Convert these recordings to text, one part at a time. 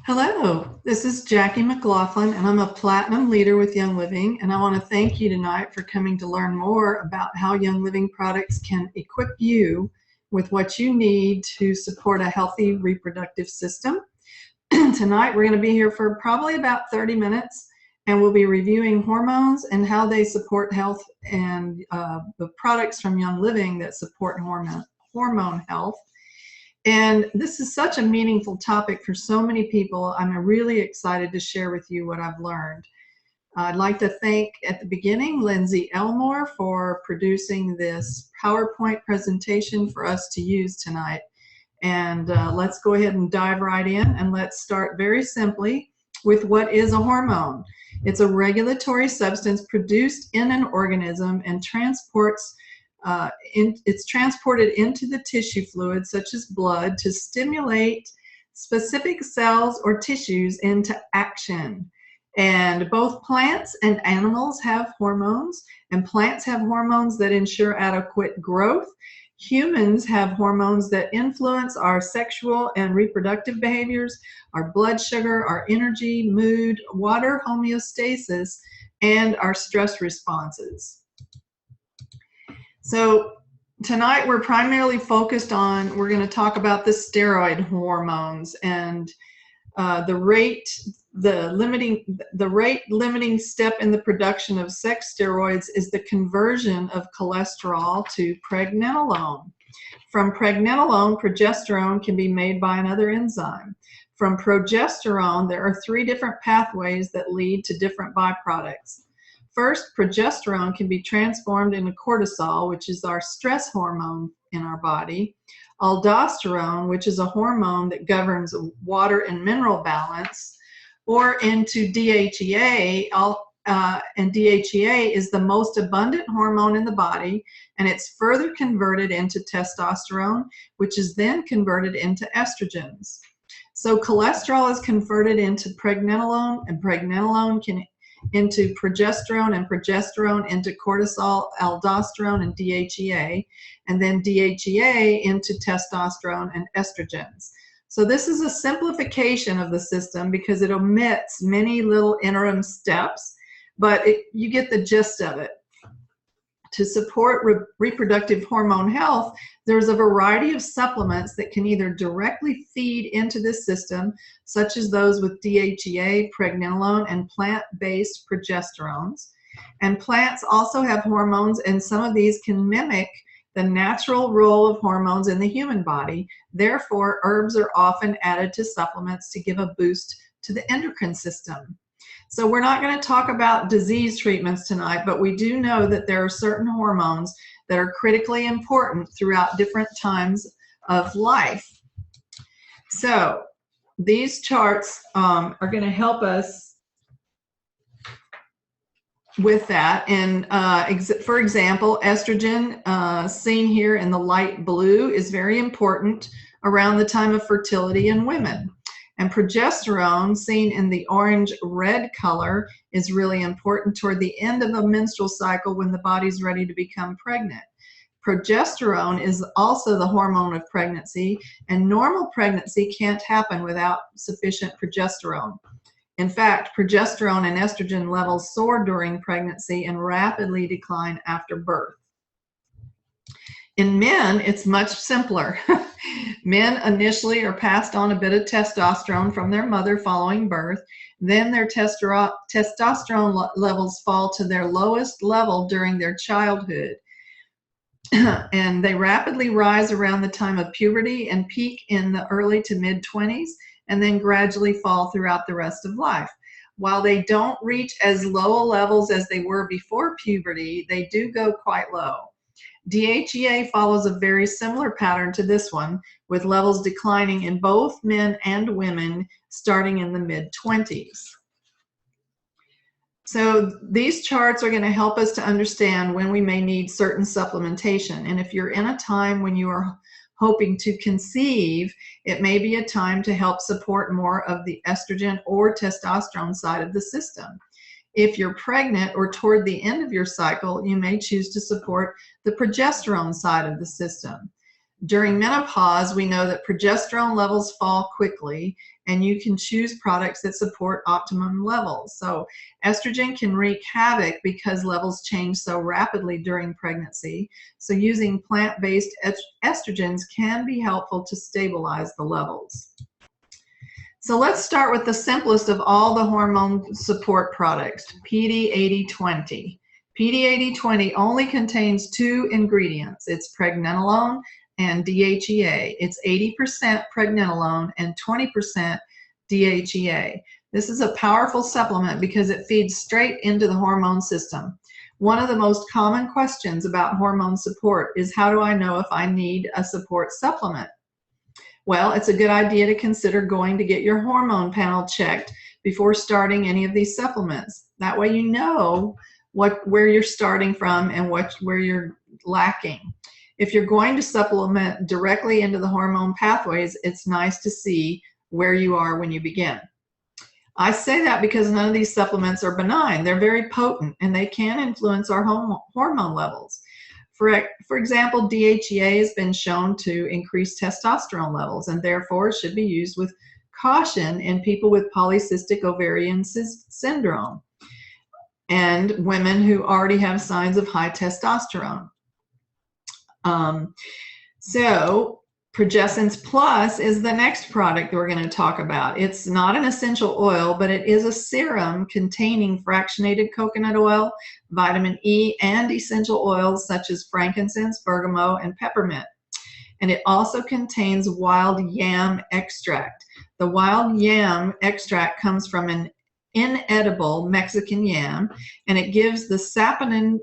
Hello, this is Jackie McLaughlin, and I'm a Platinum Leader with Young Living, and I want to thank you tonight for coming to learn more about how Young Living products can equip you with what you need to support a healthy reproductive system. Tonight we're going to be here for probably about 30 minutes, and we'll be reviewing hormones and how they support health and the products from Young Living that support hormone health. And this is such a meaningful topic for so many people. I'm really excited to share with you what I've learned. I'd like to thank at the beginning Lindsay Elmore for producing this PowerPoint presentation for us to use tonight. And let's go ahead and dive right in, and let's start very simply with what is a hormone. It's a regulatory substance produced in an organism and it's transported into the tissue fluid, such as blood, to stimulate specific cells or tissues into action. And both plants and animals have hormones, and plants have hormones that ensure adequate growth. Humans have hormones that influence our sexual and reproductive behaviors, our blood sugar, our energy, mood, water homeostasis, and our stress responses. So tonight we're primarily focused on, we're going to talk about the steroid hormones and the rate limiting step in the production of sex steroids is the conversion of cholesterol to pregnenolone. From pregnenolone, progesterone can be made by another enzyme. From progesterone, there are 3 different pathways that lead to different byproducts. First, progesterone can be transformed into cortisol, which is our stress hormone in our body, aldosterone, which is a hormone that governs water and mineral balance, or into DHEA, and DHEA is the most abundant hormone in the body, and it's further converted into testosterone, which is then converted into estrogens. So cholesterol is converted into pregnenolone, and pregnenolone into progesterone, and progesterone into cortisol, aldosterone, and DHEA, and then DHEA into testosterone and estrogens. So this is a simplification of the system because it omits many little interim steps, but you get the gist of it. To support reproductive hormone health, there's a variety of supplements that can either directly feed into this system, such as those with DHEA, pregnenolone, and plant-based progesterones. And plants also have hormones, and some of these can mimic the natural role of hormones in the human body. Therefore, herbs are often added to supplements to give a boost to the endocrine system. So we're not going to talk about disease treatments tonight, but we do know that there are certain hormones that are critically important throughout different times of life. So these charts are going to help us with that. And for example, estrogen, seen here in the light blue, is very important around the time of fertility in women. And progesterone, seen in the orange-red color, is really important toward the end of a menstrual cycle when the body's ready to become pregnant. Progesterone is also the hormone of pregnancy, and normal pregnancy can't happen without sufficient progesterone. In fact, progesterone and estrogen levels soar during pregnancy and rapidly decline after birth. In men, it's much simpler. Men initially are passed on a bit of testosterone from their mother following birth. Then their testosterone levels fall to their lowest level during their childhood. And they rapidly rise around the time of puberty and peak in the early to mid-20s, and then gradually fall throughout the rest of life. While they don't reach as low levels as they were before puberty, they do go quite low. DHEA follows a very similar pattern to this one, with levels declining in both men and women starting in the mid-20s. So these charts are going to help us to understand when we may need certain supplementation. And if you're in a time when you are hoping to conceive, it may be a time to help support more of the estrogen or testosterone side of the system. If you're pregnant or toward the end of your cycle, you may choose to support the progesterone side of the system. During menopause, we know that progesterone levels fall quickly, and you can choose products that support optimum levels. So estrogen can wreak havoc because levels change so rapidly during pregnancy. So using plant-based estrogens can be helpful to stabilize the levels. So let's start with the simplest of all the hormone support products, PD-8020. PD-8020 only contains 2 ingredients. It's pregnenolone and DHEA. It's 80% pregnenolone and 20% DHEA. This is a powerful supplement because it feeds straight into the hormone system. One of the most common questions about hormone support is, how do I know if I need a support supplement? Well, it's a good idea to consider going to get your hormone panel checked before starting any of these supplements. That way you know where you're starting from and where you're lacking. If you're going to supplement directly into the hormone pathways, it's nice to see where you are when you begin. I say that because none of these supplements are benign. They're very potent, and they can influence our hormone levels. For example, DHEA has been shown to increase testosterone levels, and therefore should be used with caution in people with polycystic ovarian syndrome and women who already have signs of high testosterone. So Progessence Plus is the next product that we're going to talk about. It's not an essential oil, but it is a serum containing fractionated coconut oil, vitamin E, and essential oils such as frankincense, bergamot, and peppermint. And it also contains wild yam extract. The wild yam extract comes from an inedible Mexican yam, and it gives the saponin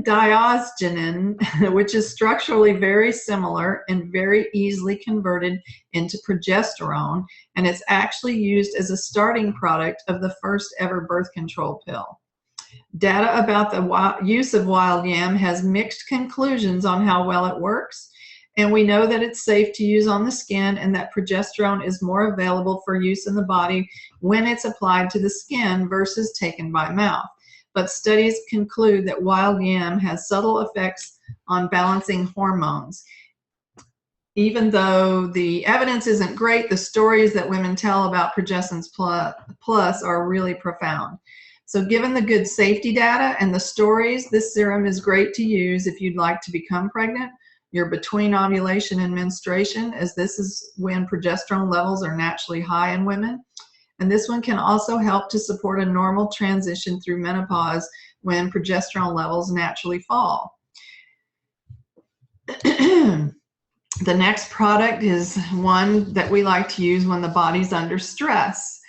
diosgenin, which is structurally very similar and very easily converted into progesterone, and it's actually used as a starting product of the first ever birth control pill. Data about the use of wild yam has mixed conclusions on how well it works, and we know that it's safe to use on the skin and that progesterone is more available for use in the body when it's applied to the skin versus taken by mouth. But studies conclude that wild yam has subtle effects on balancing hormones. Even though the evidence isn't great, the stories that women tell about Progessence Plus are really profound. So given the good safety data and the stories, this serum is great to use if you'd like to become pregnant, you're between ovulation and menstruation, as this is when progesterone levels are naturally high in women. And this one can also help to support a normal transition through menopause when progesterone levels naturally fall. The next product is one that we like to use when the body's under stress.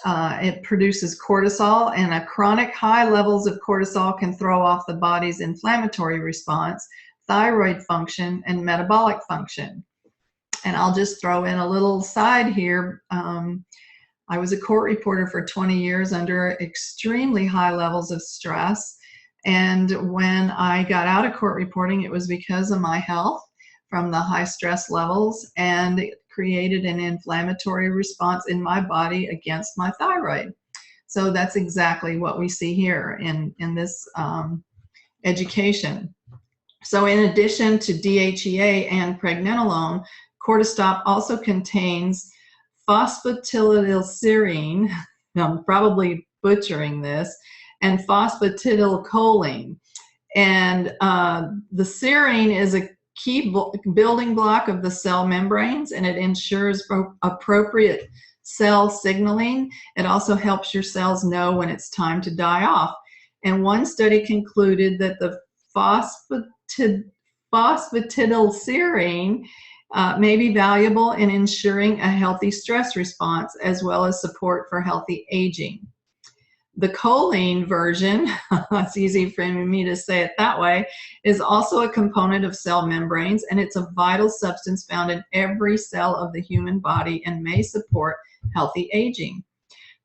It produces cortisol, and a chronic high levels of cortisol can throw off the body's inflammatory response, thyroid function, and metabolic function. And I'll just throw in a little side here. I was a court reporter for 20 years under extremely high levels of stress. And when I got out of court reporting, it was because of my health from the high stress levels, and it created an inflammatory response in my body against my thyroid. So that's exactly what we see here in this education. So in addition to DHEA and pregnenolone, Cortistop also contains phosphatidylserine, I'm probably butchering this, and phosphatidylcholine. And the serine is a key building block of the cell membranes, and it ensures appropriate cell signaling. It also helps your cells know when it's time to die off. And one study concluded that the phosphatidylserine may be valuable in ensuring a healthy stress response as well as support for healthy aging. The choline version, it's easy for me to say it that way, is also a component of cell membranes, and it's a vital substance found in every cell of the human body and may support healthy aging.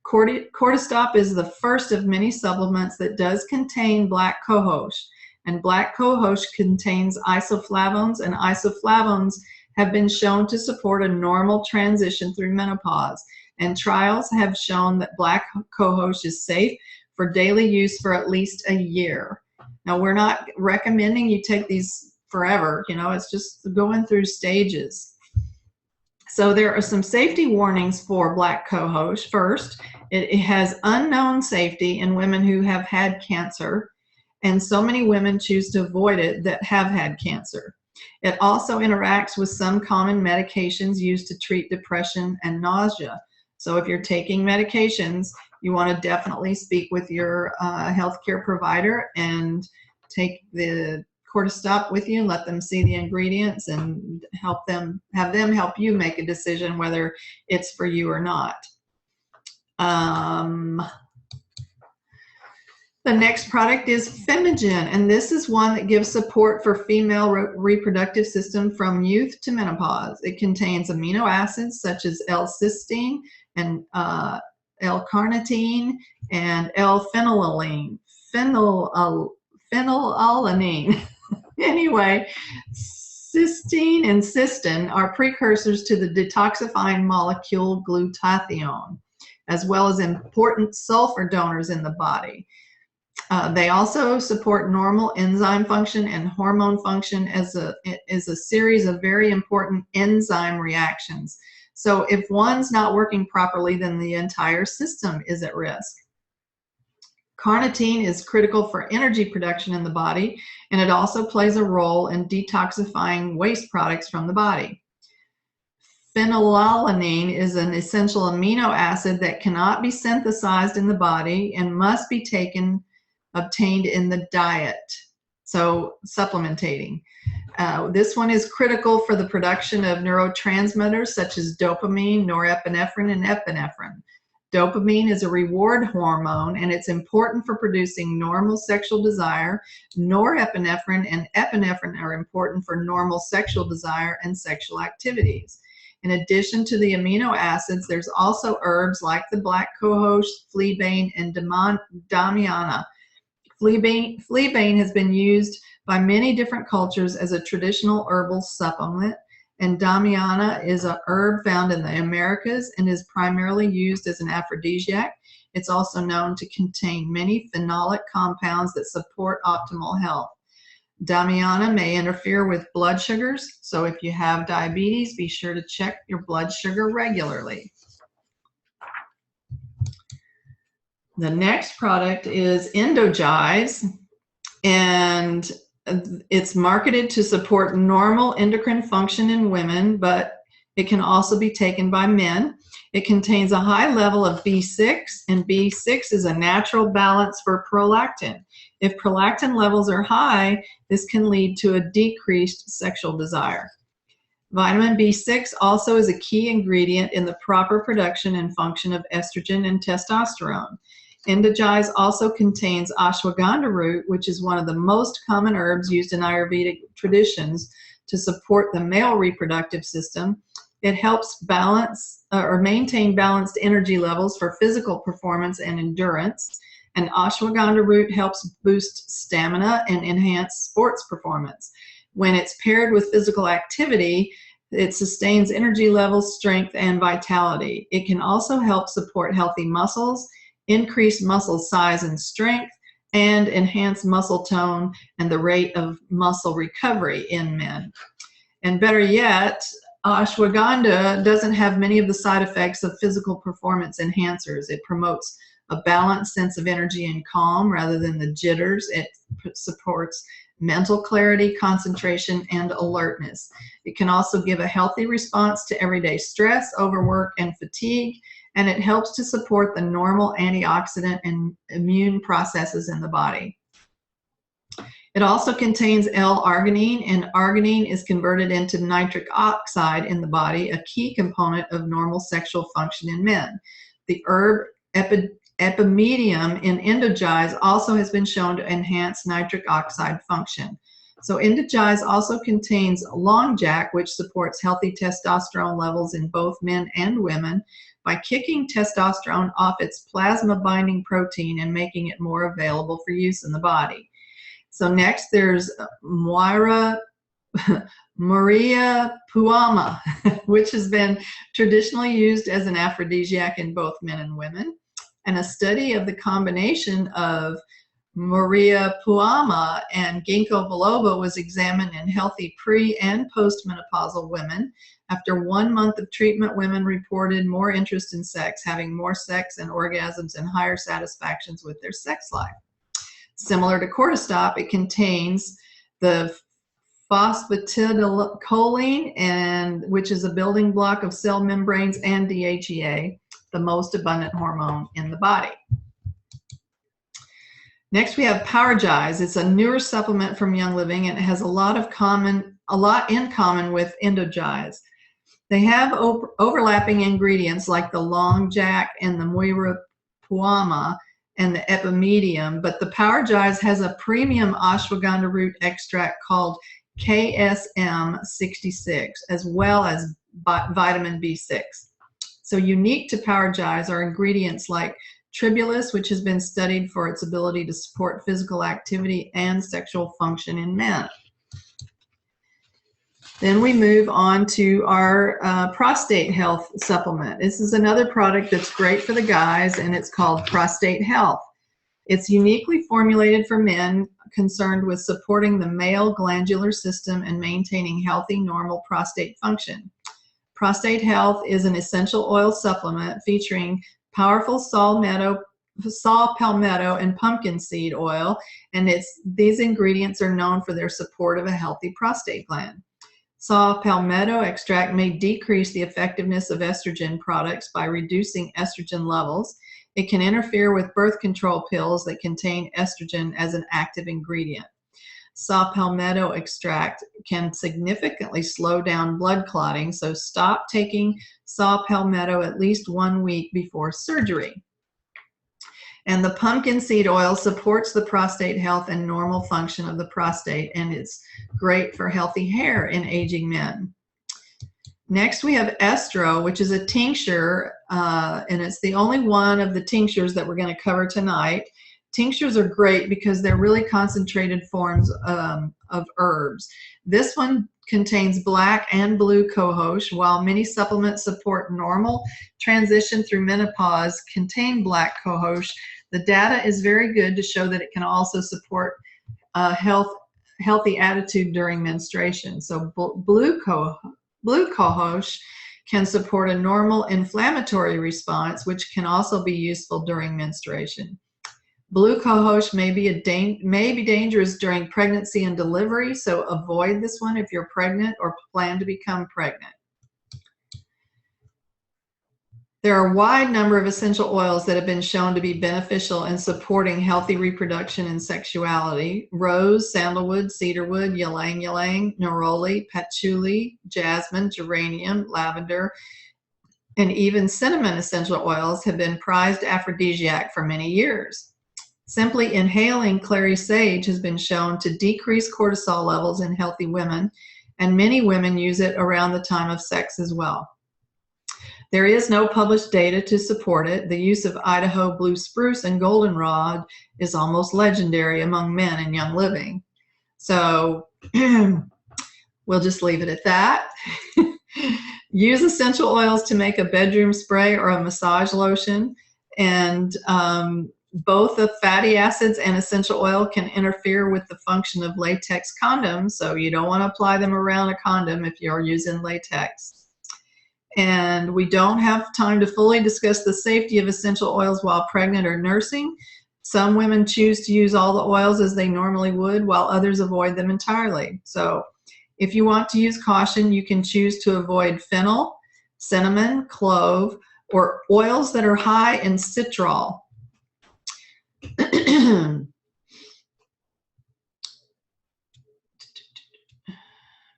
Cortistop is the first of many supplements that does contain black cohosh, and black cohosh contains isoflavones, and isoflavones have been shown to support a normal transition through menopause. And trials have shown that black cohosh is safe for daily use for at least a year. Now, we're not recommending you take these forever. You know, it's just going through stages. So there are some safety warnings for black cohosh. First, it has unknown safety in women who have had cancer, and so many women choose to avoid it that have had cancer. It also interacts with some common medications used to treat depression and nausea. So if you're taking medications, you want to definitely speak with your healthcare provider and take the cortisol with you and let them see the ingredients and have them help you make a decision whether it's for you or not. The next product is Epimedium, and this is one that gives support for female reproductive system from youth to menopause. It contains amino acids such as L-cystine and L-carnitine and L-phenyalanine. Phytoestrogens. Anyway, cysteine and cystine are precursors to the detoxifying molecule glutathione, as well as important sulfur donors in the body. They also support normal enzyme function and hormone function as a series of very important enzyme reactions. So if one's not working properly, then the entire system is at risk. Carnitine is critical for energy production in the body, and it also plays a role in detoxifying waste products from the body. Phytoestrogens is an essential amino acid that cannot be synthesized in the body and must be obtained in the diet, so supplementating. This one is critical for the production of neurotransmitters such as dopamine, norepinephrine, and epinephrine. Dopamine is a reward hormone, and it's important for producing normal sexual desire. Norepinephrine and epinephrine are important for normal sexual desire and sexual activities. In addition to the amino acids, there's also herbs like the black cohosh, fleabane, and Damiana. Fleabane has been used by many different cultures as a traditional herbal supplement, and Damiana is a herb found in the Americas and is primarily used as an aphrodisiac. It's also known to contain many phenolic compounds that support optimal health. Damiana may interfere with blood sugars, so if you have diabetes, be sure to check your blood sugar regularly. The next product is Endogyze, and it's marketed to support normal endocrine function in women, but it can also be taken by men. It contains a high level of B6, and B6 is a natural balance for prolactin. If prolactin levels are high, this can lead to a decreased sexual desire. Vitamin B6 also is a key ingredient in the proper production and function of estrogen and testosterone. Endogyze also contains ashwagandha root, which is one of the most common herbs used in Ayurvedic traditions to support the male reproductive system. It helps balance or maintain balanced energy levels for physical performance and endurance. And ashwagandha root helps boost stamina and enhance sports performance. When it's paired with physical activity, it sustains energy levels, strength, and vitality. It can also help support healthy muscles, increase muscle size and strength, and enhance muscle tone and the rate of muscle recovery in men. And better yet, ashwagandha doesn't have many of the side effects of physical performance enhancers. It promotes a balanced sense of energy and calm rather than the jitters. It supports mental clarity, concentration, and alertness. It can also give a healthy response to everyday stress, overwork, and fatigue, and it helps to support the normal antioxidant and immune processes in the body. It also contains L-arginine, and arginine is converted into nitric oxide in the body, a key component of normal sexual function in men. The herb Epimedium in Endogyze also has been shown to enhance nitric oxide function. So Endogyze also contains Longjack, which supports healthy testosterone levels in both men and women by kicking testosterone off its plasma-binding protein and making it more available for use in the body. So next there's muira puama, which has been traditionally used as an aphrodisiac in both men and women. And a study of the combination of muira, puama, and ginkgo biloba was examined in healthy pre- and postmenopausal women. After 1 month of treatment, women reported more interest in sex, having more sex and orgasms and higher satisfactions with their sex life. Similar to cortisol, it contains the phosphatidylcholine, which is a building block of cell membranes, and DHEA, the most abundant hormone in the body. Next, we have Powergize. It's a newer supplement from Young Living, and it has a lot in common with Endogize. They have overlapping ingredients like the Longjack and the muira, puama, and the Epimedium, but the Powergize has a premium ashwagandha root extract called KSM66, as well as vitamin B6. So unique to Powergize are ingredients like tribulus, which has been studied for its ability to support physical activity and sexual function in men. Then we move on to our prostate health supplement. This is another product that's great for the guys, and it's called Prostate Health. It's uniquely formulated for men concerned with supporting the male glandular system and maintaining healthy, normal prostate function. Prostate Health is an essential oil supplement featuring powerful saw palmetto and pumpkin seed oil, and these ingredients are known for their support of a healthy prostate gland. Saw palmetto extract may decrease the effectiveness of estrogen products by reducing estrogen levels. It can interfere with birth control pills that contain estrogen as an active ingredient. Saw palmetto extract can significantly slow down blood clotting, so stop taking saw palmetto at least 1 week before surgery. And the pumpkin seed oil supports the prostate health and normal function of the prostate, and it's great for healthy hair in aging men. Next, we have Estro, which is a tincture, and it's the only one of the tinctures that we're going to cover tonight. Tinctures are great because they're really concentrated forms of herbs. This one contains black and blue cohosh, while many supplements support normal transition through menopause contain black cohosh. The data is very good to show that it can also support healthy attitude during menstruation. So blue cohosh can support a normal inflammatory response, which can also be useful during menstruation. Blue cohosh may be dangerous during pregnancy and delivery, so avoid this one if you're pregnant or plan to become pregnant. There are a wide number of essential oils that have been shown to be beneficial in supporting healthy reproduction and sexuality. Rose, sandalwood, cedarwood, ylang-ylang, neroli, patchouli, jasmine, geranium, lavender, and even cinnamon essential oils have been prized aphrodisiac for many years. Simply inhaling clary sage has been shown to decrease cortisol levels in healthy women, and many women use it around the time of sex as well. There is no published data to support it. The use of Idaho blue spruce and goldenrod is almost legendary among men in Young Living. So we'll just leave it at that. Use essential oils to make a bedroom spray or a massage lotion, and both the fatty acids and essential oil can interfere with the function of latex condoms, so you don't want to apply them around a condom if you're using latex. And we don't have time to fully discuss the safety of essential oils while pregnant or nursing. Some women choose to use all the oils as they normally would, while others avoid them entirely. So if you want to use caution, you can choose to avoid fennel, cinnamon, clove, or oils that are high in citral.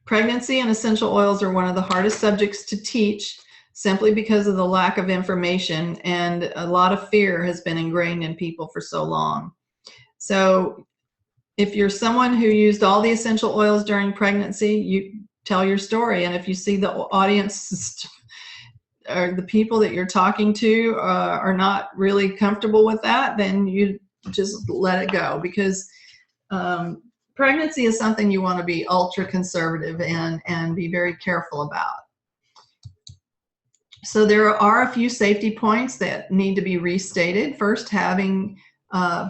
Pregnancy and essential oils are one of the hardest subjects to teach simply because of the lack of information, and a lot of fear has been ingrained in people for so long. So if you're someone who used all the essential oils during pregnancy, you tell your story, and if you see the audience or the people that you're talking to are not really comfortable with that, then you just let it go, because pregnancy is something you want to be ultra conservative and be very careful about. So there are a few safety points that need to be restated. First, having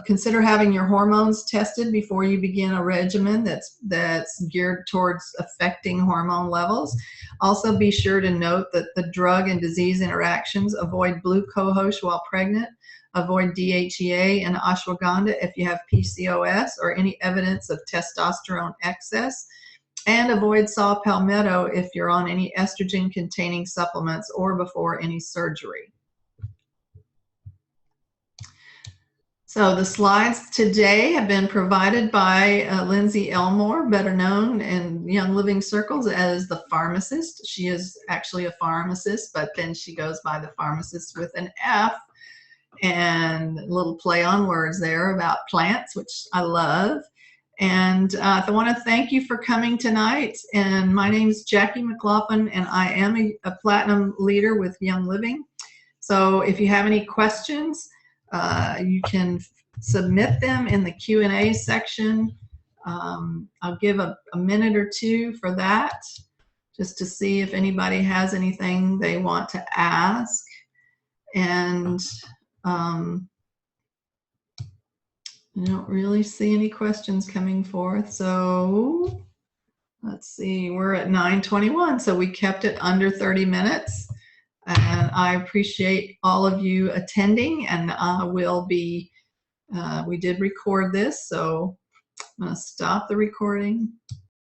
Consider having your hormones tested before you begin a regimen that's geared towards affecting hormone levels. Also, be sure to note that the drug and disease interactions. Avoid blue cohosh while pregnant. Avoid DHEA and ashwaganda if you have PCOS or any evidence of testosterone excess. And avoid saw palmetto if you're on any estrogen-containing supplements or before any surgery. So the slides today have been provided by Lindsay Elmore, better known in Young Living circles as the pharmacist. She is actually a pharmacist, but then she goes by the pharmacist with an F, and a little play on words there about plants, which I love. And I want to thank you for coming tonight. And my name is Jackie McLaughlin, and I am a platinum leader with Young Living. So if you have any questions, you can submit them in the Q&A section. I'll give a minute or two for that, just to see if anybody has anything they want to ask. And I don't really see any questions coming forth. So let's see, we're at 9:21, so we kept it under 30 minutes. And I appreciate all of you attending, and we did record this, so I'm going to stop the recording.